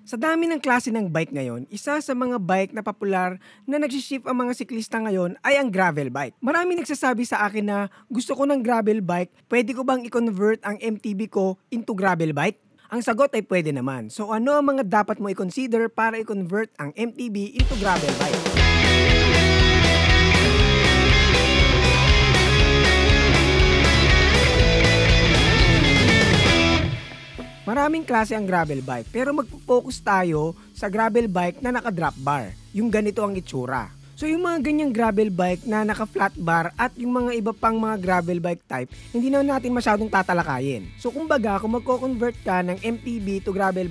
Sa dami ng klase ng bike ngayon, isa sa mga bike na popular na nagsishift ang mga siklista ngayon ay ang gravel bike. Marami nagsasabi sa akin na gusto ko ng gravel bike, pwede ko bang i-convert ang MTB ko into gravel bike? Ang sagot ay pwede naman. So ano ang mga dapat mo i-consider para i-convert ang MTB into gravel bike? Maraming klase ang gravel bike pero magpo-focus tayo sa gravel bike na naka-drop bar. Yung ganito ang itsura. So yung mga ganyang gravel bike na naka-flat bar at yung mga iba pang mga gravel bike type, hindi na natin masyadong tatalakayin. So kumbaga kung magko-convert ka ng MTB to gravel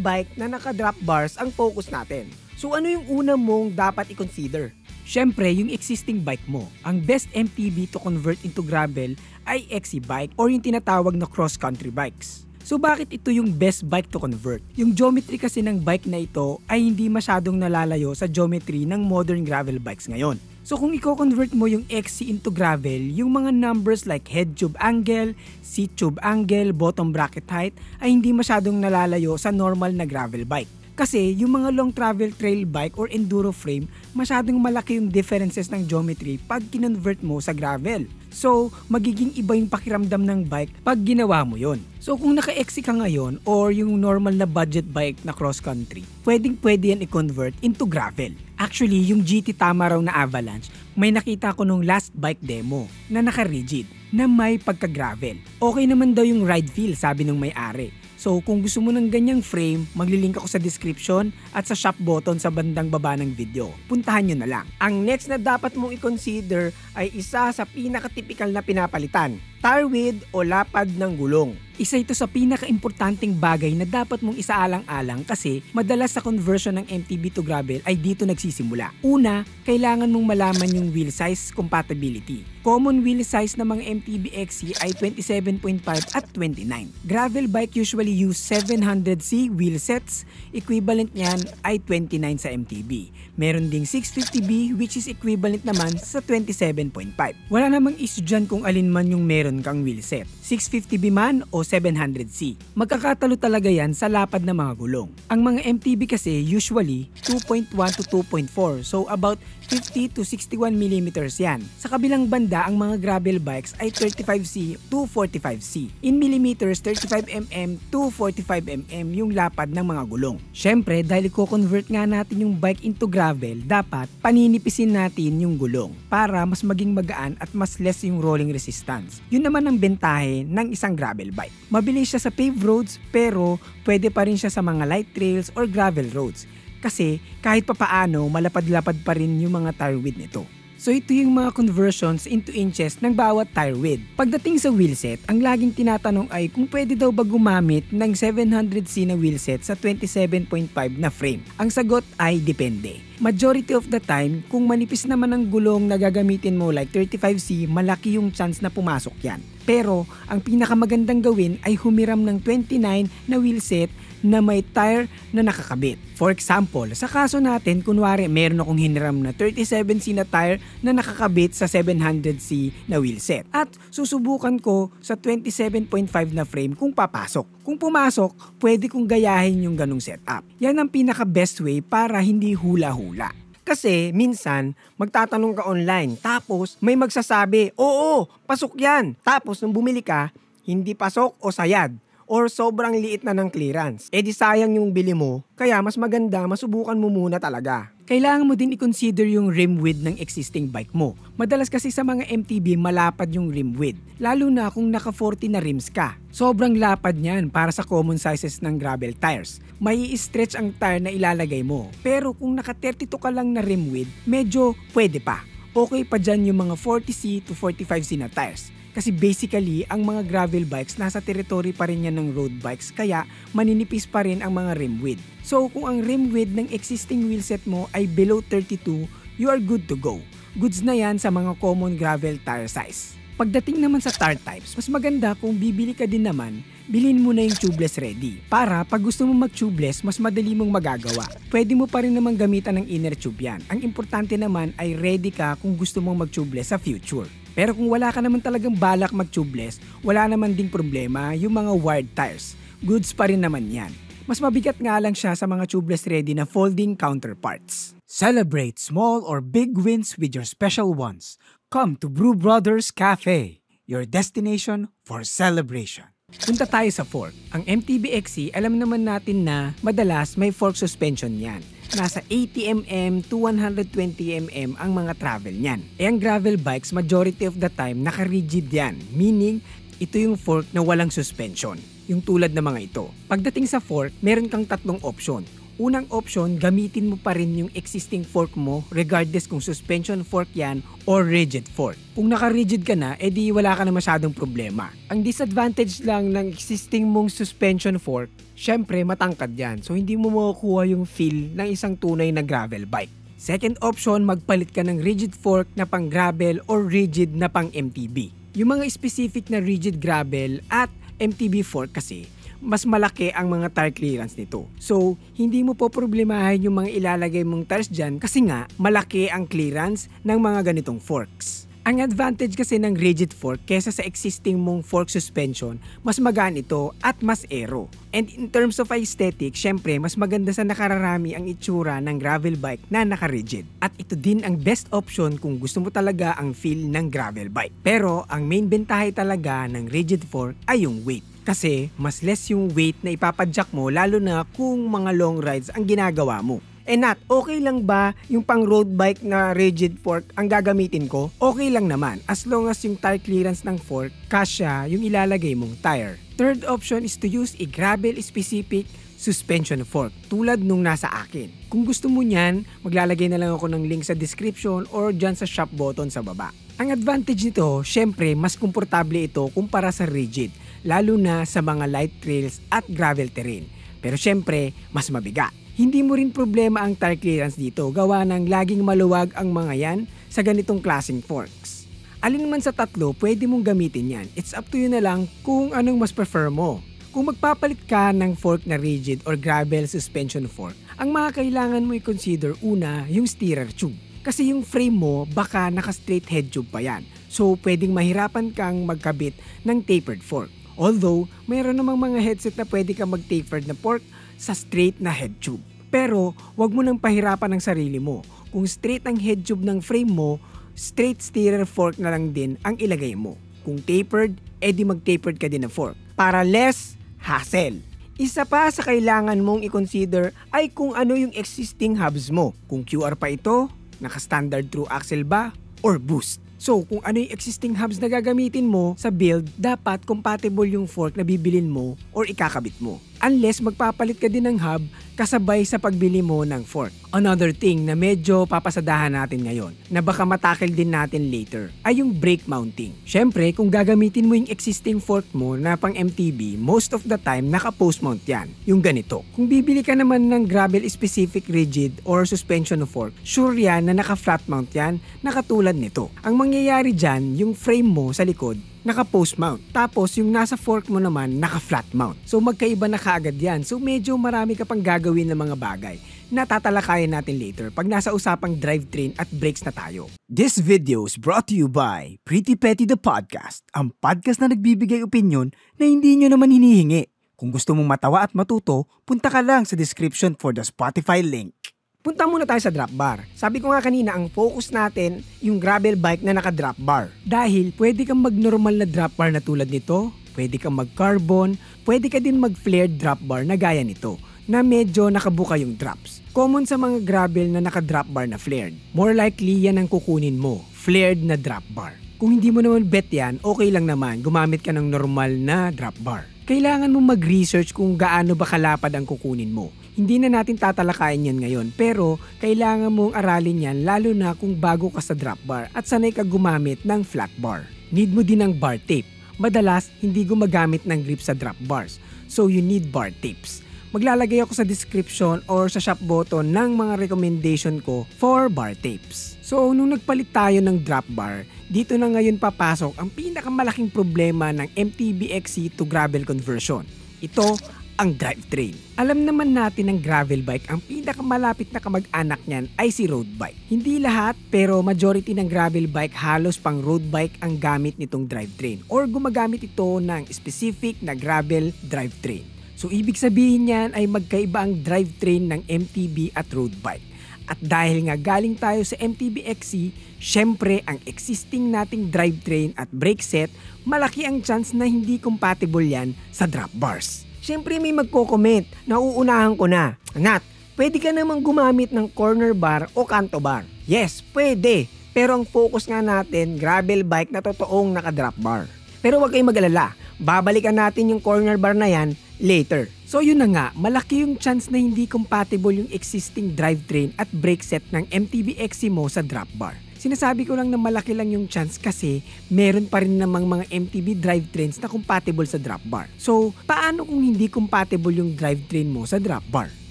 bike na naka-drop bars ang focus natin. So ano yung una mong dapat i-consider? Siyempre, yung existing bike mo. Ang best MTB to convert into gravel ay XC bike or yung tinatawag na cross-country bikes. So bakit ito yung best bike to convert? Yung geometry kasi ng bike na ito ay hindi masyadong nalalayo sa geometry ng modern gravel bikes ngayon. So kung i-convert mo yung XC into gravel, yung mga numbers like head tube angle, seat tube angle, bottom bracket height ay hindi masyadong nalalayo sa normal na gravel bike. Kasi yung mga long travel trail bike or enduro frame, masyadong malaki yung differences ng geometry pag kinonvert mo sa gravel. So, magiging iba yung pakiramdam ng bike pag ginawa mo yon. So, kung naka-XC ka ngayon or yung normal na budget bike na cross country, pwede yan i-convert into gravel. Actually, yung GT Tama raw na Avalanche, may nakita ko nung last bike demo na naka-rigid, na may pagka-gravel. Okay naman daw yung ride feel, sabi ng may-ari. So kung gusto mo ng ganyang frame, maglilink ako sa description at sa shop button sa bandang baba ng video. Puntahan nyo na lang. Ang next na dapat mong i-consider ay isa sa pinaka-typical na pinapalitan, tire width o lapad ng gulong. Isa ito sa pinaka-importanting bagay na dapat mong isaalang-alang kasi madalas sa conversion ng MTB to gravel ay dito nagsisimula. Una, kailangan mong malaman yung wheel size compatibility. Common wheel size ng mga MTB XC ay 27.5 at 29. Gravel bike usually use 700C wheel sets, equivalent niyan ay 29 sa MTB. Meron ding 650B which is equivalent naman sa 27.5. Wala namang issue dyan kung alin man yung meron kang wheel set, 650B man o 700C. Magkakatalo talaga yan sa lapad ng mga gulong. Ang mga MTB kasi usually 2.1 to 2.4, so about 50 to 61 mm yan. Sa kabilang banda, ang mga gravel bikes ay 35C to 45C. In millimeters, 35mm to 45mm yung lapad ng mga gulong. Syempre, dahil i-convert nga natin yung bike into gravel, dapat paninipisin natin yung gulong para mas maging magaan at mas less yung rolling resistance. Yun naman ang bentahe ng isang gravel bike. Mabilis siya sa paved roads pero pwede pa rin siya sa mga light trails or gravel roads. Kasi kahit papaano malapad-lapad pa rin yung mga tire width nito. So ito yung mga conversions into inches ng bawat tire width. Pagdating sa wheelset, ang laging tinatanong ay kung pwede daw ba gumamit ng 700C na wheelset sa 27.5 na frame. Ang sagot ay depende. Majority of the time, kung manipis naman ang gulong na gagamitin mo like 35C, malaki yung chance na pumasok yan. Pero ang pinakamagandang gawin ay humiram ng 29 na wheelset na may tire na nakakabit. For example, sa kaso natin, kunwari meron akong hiniram na 37C na tire na nakakabit sa 700C na wheelset. At susubukan ko sa 27.5 na frame kung papasok. Kung pumasok, pwede kong gayahin yung ganung setup. Yan ang pinaka-best way para hindi hula-hula. Kasi minsan, magtatanong ka online, tapos may magsasabi, oo, pasok yan. Tapos nung bumili ka, hindi pasok o sayad. Or sobrang liit na ng clearance. Eh di sayang yung bili mo, kaya mas maganda masubukan mo muna talaga. Kailangan mo din i-consider yung rim width ng existing bike mo. Madalas kasi sa mga MTB malapad yung rim width, lalo na kung naka 40 na rims ka. Sobrang lapad niyan para sa common sizes ng gravel tires. May i-stretch ang tire na ilalagay mo. Pero kung naka 32 ka lang na rim width, medyo pwede pa. Okay pa dyan yung mga 40C to 45C na tires. Kasi basically, ang mga gravel bikes nasa territory pa rin yan ng road bikes kaya maninipis pa rin ang mga rim width. So kung ang rim width ng existing wheelset mo ay below 32, you are good to go. Goods na yan sa mga common gravel tire size. Pagdating naman sa tire types, mas maganda kung bibili ka din naman, bilhin mo na yung tubeless ready. Para pag gusto mo mag-tubeless, mas madali mong magagawa. Pwede mo pa rin naman gamitan ng inner tube yan. Ang importante naman ay ready ka kung gusto mong mag-tubeless sa future. Pero kung wala ka naman talagang balak mag-tubeless, wala naman ding problema yung mga wired tires. Goods pa rin naman yan. Mas mabigat nga lang siya sa mga tubeless ready na folding counterparts. Celebrate small or big wins with your special ones. Come to Brew Brothers Cafe, your destination for celebration. Punta tayo sa fork. Ang MTB XC, alam naman natin na madalas may fork suspension yan. Nasa 80mm to 120mm ang mga travel niyan. Ang gravel bikes, majority of the time, naka-rigid yan. Meaning, ito yung fork na walang suspension. Yung tulad ng mga ito. Pagdating sa fork, meron kang tatlong option. Unang option, gamitin mo pa rin yung existing fork mo regardless kung suspension fork yan or rigid fork. Kung naka-rigid ka na, edi wala ka na masyadong problema. Ang disadvantage lang ng existing mong suspension fork, syempre matangkad yan. So hindi mo makukuha yung feel ng isang tunay na gravel bike. Second option, magpalit ka ng rigid fork na pang gravel or rigid na pang MTB. Yung mga specific na rigid gravel at MTB fork kasi, mas malaki ang mga tire clearance nito. So, hindi mo po problemahin yung mga ilalagay mong tires dyan kasi nga, malaki ang clearance ng mga ganitong forks. Ang advantage kasi ng rigid fork kesa sa existing mong fork suspension, mas magaan ito at mas aero. And in terms of aesthetic, syempre, mas maganda sa nakararami ang itsura ng gravel bike na naka-rigid. At ito din ang best option kung gusto mo talaga ang feel ng gravel bike. Pero, ang main bentahe talaga ng rigid fork ay yung weight. Kasi mas less yung weight na ipapadyak mo lalo na kung mga long rides ang ginagawa mo. Nat, okay lang ba yung pang road bike na rigid fork ang gagamitin ko? Okay lang naman as long as yung tire clearance ng fork kasya yung ilalagay mong tire. Third option is to use a gravel specific suspension fork tulad nung nasa akin. Kung gusto mo niyan, maglalagay na lang ako ng link sa description or dyan sa shop button sa baba. Ang advantage nito, syempre mas komportable ito kumpara sa rigid, lalo na sa mga light trails at gravel terrain. Pero syempre, mas mabigat. Hindi mo rin problema ang tire clearance dito, gawa ng laging maluwag ang mga yan sa ganitong klaseng forks. Alin man sa tatlo, pwede mong gamitin yan. It's up to you na lang kung anong mas prefer mo. Kung magpapalit ka ng fork na rigid or gravel suspension fork, ang mga kailangan mo i-consider una yung steerer tube. Kasi yung frame mo, baka naka-straight head tube pa yan. So, pwedeng mahirapan kang magkabit ng tapered fork. Although, mayroon namang mga headset na pwede kang mag-tapered na fork sa straight na head tube. Pero, wag mo nang pahirapan ang sarili mo. Kung straight ang head tube ng frame mo, straight steerer fork na lang din ang ilagay mo. Kung tapered, edi mag-tapered ka din na fork. Para less hassle. Isa pa sa kailangan mong i-consider ay kung ano yung existing hubs mo. Kung QR pa ito, naka-standard through axle ba or boost. So, kung ano yung existing hubs na gagamitin mo sa build, dapat compatible yung fork na bibilin mo or ikakabit mo. Unless magpapalit ka din ng hub kasabay sa pagbili mo ng fork. Another thing na medyo papasadahan natin ngayon na baka matakil din natin later ay yung brake mounting. Syempre, kung gagamitin mo yung existing fork mo na pang MTB, most of the time naka-post mount yan. Yung ganito. Kung bibili ka naman ng gravel specific rigid or suspension fork, sure yan na naka-flat mount yan na katulad nito. Ang mangyayari dyan, yung frame mo sa likod, naka-post mount. Tapos, yung nasa fork mo naman, naka-flat mount. So, magkaiba na kaagad yan. So, medyo marami ka pang gagawin ng mga bagay na tatalakayan natin later pag nasa usapang drivetrain at brakes na tayo. This video is brought to you by Pretty Petty the Podcast, ang podcast na nagbibigay opinion na hindi nyo naman hinihingi. Kung gusto mong matawa at matuto, punta ka lang sa description for the Spotify link. Punta muna tayo sa drop bar. Sabi ko nga kanina, ang focus natin yung gravel bike na naka-drop bar. Dahil pwede kang mag-normal na drop bar na tulad nito, pwede kang mag-carbon, pwede ka din mag-flared drop bar na gaya nito, na medyo nakabuka yung drops. Common sa mga gravel na naka-drop bar na flared. More likely yan ang kukunin mo, flared na drop bar. Kung hindi mo naman bet yan, okay lang naman, gumamit ka ng normal na drop bar. Kailangan mo mag-research kung gaano ba kalapad ang kukunin mo. Hindi na natin tatalakayin yan ngayon, pero kailangan mong aralin yan lalo na kung bago ka sa drop bar at sanay ka gumamit ng flat bar. Need mo din ng bar tape. Madalas, hindi gumagamit ng grip sa drop bars, so you need bar tapes. Maglalagay ako sa description or sa shop button ng mga recommendation ko for bar tapes. So, nung nagpalit tayo ng drop bar, dito na ngayon papasok ang pinakamalaking problema ng MTB XC to gravel conversion. Ito, ang drivetrain. Alam naman natin ng gravel bike, ang pinakamalapit na kamag-anak niyan ay si road bike. Hindi lahat, pero majority ng gravel bike halos pang road bike ang gamit nitong drivetrain or gumagamit ito ng specific na gravel drivetrain. So ibig sabihin yan ay magkaiba ang drivetrain ng MTB at road bike. At dahil nga galing tayo sa MTB XC, syempre ang existing nating drivetrain at brake set, malaki ang chance na hindi compatible yan sa drop bars. Syempre may magko-comment, nauunahan ko na. Nat, pwede ka namang gumamit ng corner bar o kanto bar. Yes, pwede. Pero ang focus nga natin, gravel bike na totoong naka-drop bar. Pero huwag kayong mag-alala, babalikan natin yung corner bar na yan later. So yun na nga, malaki yung chance na hindi compatible yung existing drivetrain at brake set ng MTB XC mo sa drop bar. Sinasabi ko lang na malaki lang yung chance kasi meron pa rin namang mga MTB drivetrains na compatible sa drop bar. So paano kung hindi compatible yung drivetrain mo sa drop bar?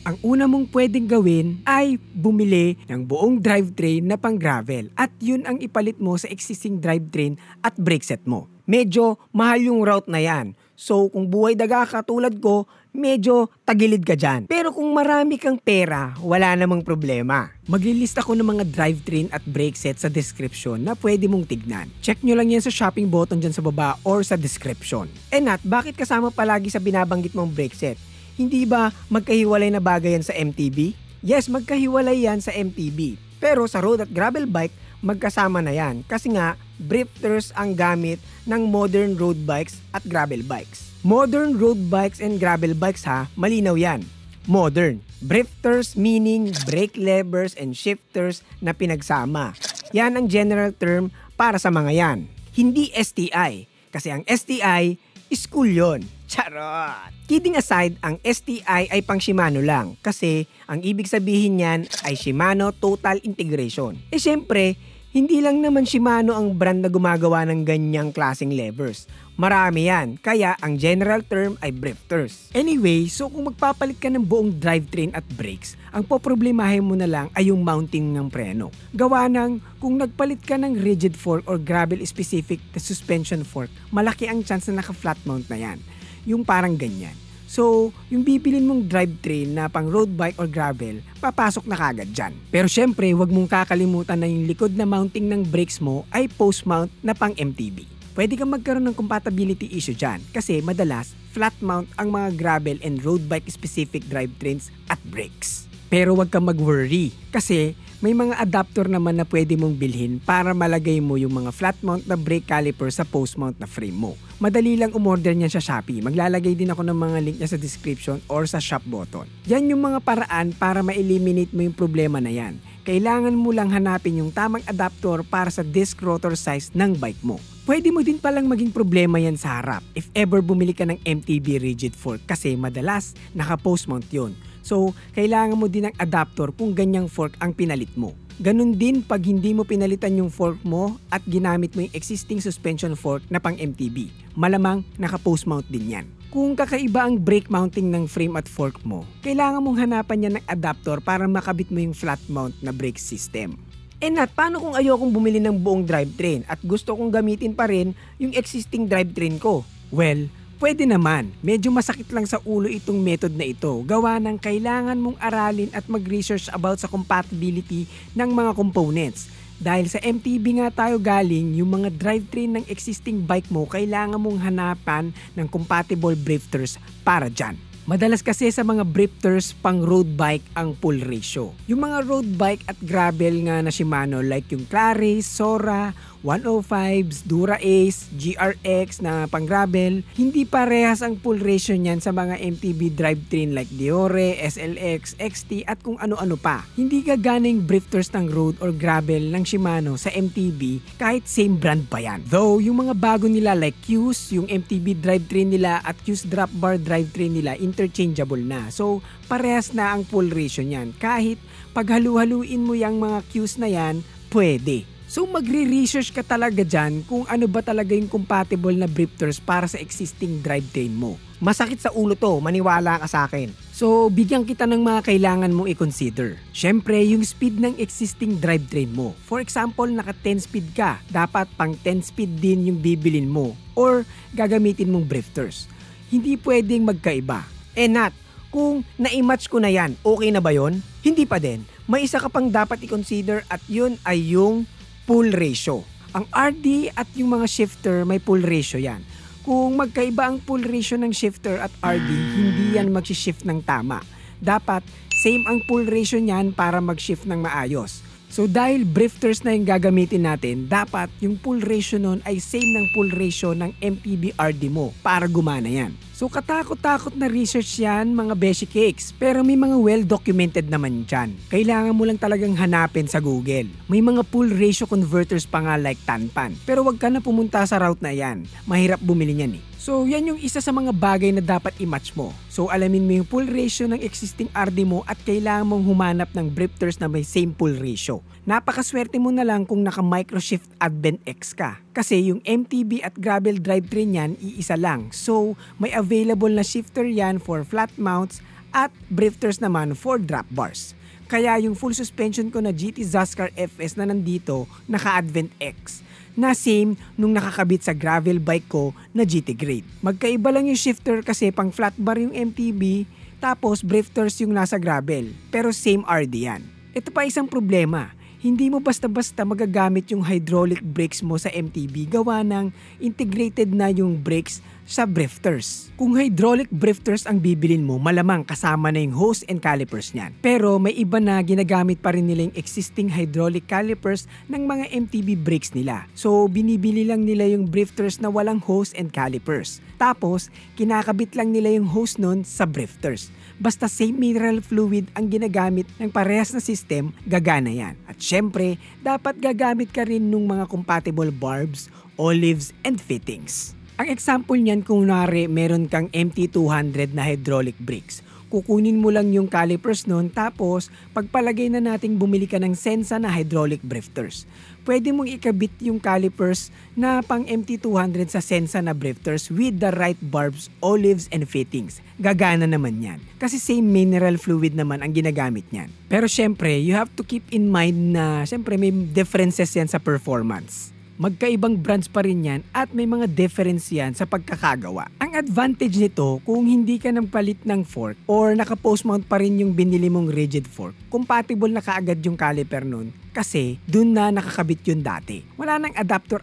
Ang una mong pwedeng gawin ay bumili ng buong drivetrain na pang gravel at yun ang ipalit mo sa existing drivetrain at brake set mo. Medyo mahal yung route na yan. So kung buhay daga katulad ko, medyo tagilid ka dyan. Pero kung marami kang pera, wala namang problema. Maglilist ako ng mga drivetrain at brake set sa description na pwede mong tignan. Check nyo lang yan sa shopping button dyan sa baba or sa description. Nat, bakit kasama palagi sa binabanggit mong brake set? Hindi ba magkahiwalay na bagay yan sa MTB? Yes, magkahiwalay yan sa MTB. Pero sa road at gravel bike, magkasama na yan. Kasi nga, drifters ang gamit ng modern road bikes at gravel bikes. Modern road bikes and gravel bikes ha, malinaw yan. Modern. Drifters meaning brake levers and shifters na pinagsama. Yan ang general term para sa mga yan. Hindi STI. Kasi ang STI, school yun. Charot! Kidding aside, ang STI ay pang Shimano lang kasi ang ibig sabihin niyan ay Shimano Total Integration. Syempre, hindi lang naman Shimano ang brand na gumagawa ng ganyang klaseng levers. Marami yan, kaya ang general term ay drifters. Anyway, so kung magpapalit ka ng buong drivetrain at brakes, ang poproblemahin mo na lang ay yung mounting ng preno. Gawa ng kung nagpalit ka ng rigid fork or gravel specific na suspension fork, malaki ang chance na naka-flat mount na yan. Yung parang ganyan. So, yung bibilin mong drivetrain na pang road bike or gravel, papasok na kagad dyan. Pero syempre, huwag mong kakalimutan na yung likod na mounting ng brakes mo ay post-mount na pang MTB. Pwede kang magkaroon ng compatibility issue dyan kasi madalas flat mount ang mga gravel and road bike specific drivetrains at brakes. Pero huwag kang mag-worry kasi may mga adapter naman na pwede mong bilhin para malagay mo yung mga flat mount na brake caliper sa post mount na frame mo. Madali lang umorder niyan sa Shopee. Maglalagay din ako ng mga link niya sa description or sa shop button. Yan yung mga paraan para ma-eliminate mo yung problema na yan. Kailangan mo lang hanapin yung tamang adapter para sa disc rotor size ng bike mo. Pwede mo din palang maging problema yan sa harap if ever bumili ka ng MTB rigid fork kasi madalas naka-post mount yun. So, kailangan mo din ng adapter kung ganyang fork ang pinalit mo. Ganun din pag hindi mo pinalitan yung fork mo at ginamit mo yung existing suspension fork na pang MTB. Malamang naka-post mount din yan. Kung kakaiba ang brake mounting ng frame at fork mo, kailangan mong hanapan niya ng adapter para makabit mo yung flat mount na brake system. Nat, paano kung ayokong bumili ng buong drivetrain at gusto kong gamitin pa rin yung existing drivetrain ko? Well, pwede naman. Medyo masakit lang sa ulo itong method na ito. Gawa ng kailangan mong aralin at mag-research about sa compatibility ng mga components. Dahil sa MTB nga tayo galing, yung mga drivetrain ng existing bike mo, kailangan mong hanapan ng compatible drifters para dyan. Madalas kasi sa mga drifters pang road bike ang pull ratio. Yung mga road bike at gravel nga na Shimano like yung Claris, Sora, 105s, Dura Ace, GRX na pang gravel, hindi parehas ang pull ratio niyan sa mga MTB drivetrain like Diore, SLX, XT at kung ano-ano pa. Hindi gaganing drifters ng road or gravel ng Shimano sa MTB kahit same brand pa yan. Though yung mga bago nila like Q's, yung MTB drivetrain nila at Q's drop bar drivetrain nila interchangeable na. So parehas na ang pull ratio niyan. Kahit paghalu-haluin mo yung mga Q's na yan, pwede. So magre-research ka talaga dyan kung ano ba talaga yung compatible na drifters para sa existing drivetrain mo. Masakit sa ulo to, maniwala ka sa akin. So bigyan kita ng mga kailangan mong i-consider. Syempre yung speed ng existing drivetrain mo. For example, naka 10 speed ka, dapat pang 10 speed din yung bibilin mo or gagamitin mong drifters. Hindi pwedeng magkaiba. Nat, kung na-match ko na yan, okay na ba yon? Hindi pa din. May isa ka pang dapat i-consider at yun ay yung pull ratio. Ang RD at yung mga shifter may pull ratio yan. Kung magkaiba ang pull ratio ng shifter at RD, hindi yan mag-shift ng tama. Dapat same ang pull ratio niyan para mag-shift ng maayos. So dahil drifters na yung gagamitin natin, dapat yung pull ratio nun ay same ng pull ratio ng MTB RD mo para gumana yan. So katakot-takot na research yan mga beshi cakes, pero may mga well-documented naman dyan. Kailangan mo lang talagang hanapin sa Google. May mga pull ratio converters pa nga like Tanpan, pero wag ka na pumunta sa route na yan. Mahirap bumili niyan eh. So yan yung isa sa mga bagay na dapat i-match mo. So alamin mo yung pull ratio ng existing RD mo at kailangan mong humanap ng drifters na may same pull ratio. Napakaswerte mo na lang kung naka Microshift Advent X ka. Kasi yung MTB at gravel drivetrain yan iisa lang. So may available na shifter yan for flat mounts at drifters naman for drop bars. Kaya yung full suspension ko na GT Zaskar FS na nandito naka Advent X na same nung nakakabit sa gravel bike ko na GT Grade. Magkaiba lang yung shifter kasi pang flat bar yung MTB, tapos drifters yung nasa gravel, pero same RD yan. Ito pa isang problema, hindi mo basta-basta magagamit yung hydraulic brakes mo sa MTB gawa ng integrated na yung brakes sa drifters. Kung hydraulic drifters ang bibilin mo, malamang kasama na yung hose and calipers niyan. Pero may iba na ginagamit pa rin nila yung existing hydraulic calipers ng mga MTB brakes nila. So binibili lang nila yung drifters na walang hose and calipers. Tapos kinakabit lang nila yung hose nun sa drifters. Basta same mineral fluid ang ginagamit ng parehas na system, gagana yan. At syempre, dapat gagamit ka rin ng mga compatible barbs, olives, and fittings. Ang example niyan kung meron kang MT200 na hydraulic brakes. Kukunin mo lang yung calipers nun tapos pagpalagay na nating bumili ka ng Sensa na hydraulic drifters. Pwede mong ikabit yung calipers na pang MT200 sa Sensa na drifters with the right barbs, olives, and fittings. Gagana naman yan. Kasi same mineral fluid naman ang ginagamit niyan. Pero syempre, you have to keep in mind na syempre may differences yan sa performance. Magkaibang brands pa rin yan at may mga difference yan sa pagkakagawa. Ang advantage nito kung hindi ka nang palit ng fork or naka-post mount pa rin yung binili mong rigid fork, compatible na kaagad yung caliper nun kasi dun na nakakabit yun dati. Wala nang adapter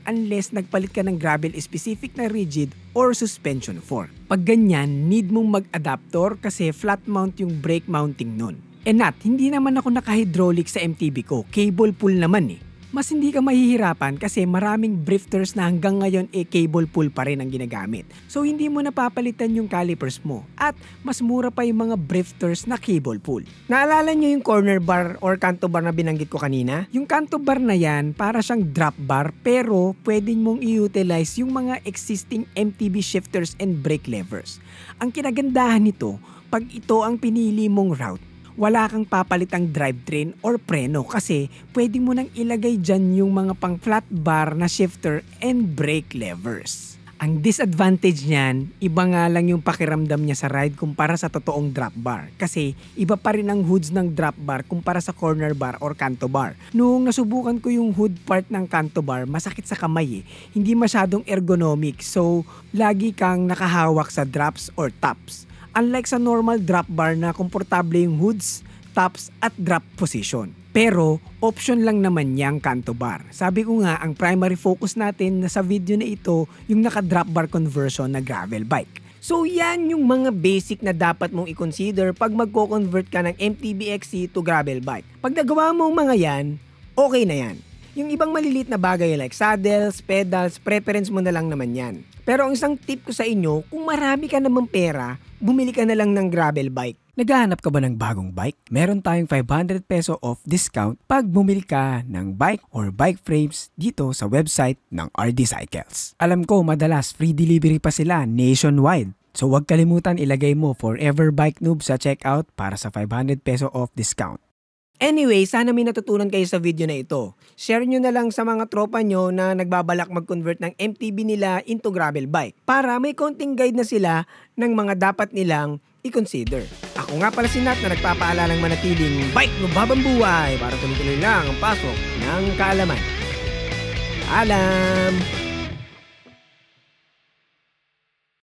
unless nagpalit ka ng gravel specific na rigid or suspension fork. Pag ganyan, need mong mag-adapter kasi flat mount yung brake mounting nun. Hindi naman ako naka-hydraulic sa MTB ko, cable pull naman eh. Mas hindi ka mahihirapan kasi maraming drifters na hanggang ngayon cable pull pa rin ang ginagamit. So hindi mo napapalitan yung calipers mo at mas mura pa yung mga drifters na cable pull. Naalala nyo yung corner bar or canto bar na binanggit ko kanina? Yung canto bar na yan para siyang drop bar pero pwedeng mong i-utilize yung mga existing MTB shifters and brake levers. Ang kinagandahan nito, pag ito ang pinili mong route, wala kang papalitang drivetrain or preno kasi pwede mo nang ilagay dyan yung mga pang flat bar na shifter and brake levers. Ang disadvantage niyan, iba nga lang yung pakiramdam niya sa ride kumpara sa totoong drop bar. Kasi iba pa rin ang hoods ng drop bar kumpara sa corner bar or canto bar. Noong nasubukan ko yung hood part ng canto bar, masakit sa kamay eh. Hindi masyadong ergonomic so lagi kang nakahawak sa drops or tops. Unlike sa normal drop bar na komportable yung hoods, tops at drop position. Pero option lang naman yang canto bar. Sabi ko nga, ang primary focus natin na sa video na ito yung naka-drop bar conversion na gravel bike. So yan yung mga basic na dapat mong i-consider pag magko-convert ka ng MTB XC to gravel bike. Pag nagawa mo mga yan, okay na yan. Yung ibang maliliit na bagay like saddles, pedals, preference mo na lang naman yan. Pero ang isang tip ko sa inyo, kung marami ka namang pera, bumili ka na lang ng gravel bike. Naghahanap ka ba ng bagong bike? Meron tayong 500 peso off discount pag bumili ka ng bike or bike frames dito sa website ng RD Cycles. Alam ko madalas free delivery pa sila nationwide. So huwag kalimutan ilagay mo Forever Bike Noob sa checkout para sa 500 peso off discount. Anyway, sana may natutunan kayo sa video na ito. Share nyo na lang sa mga tropa nyo na nagbabalak mag-convert ng MTB nila into gravel bike para may konting guide na sila ng mga dapat nilang i-consider. Ako nga pala si Nat na nagpapaalalang manatiling bike no babambuhay para tuloy-tuloy lang ang pasok ng kaalaman. Paalam!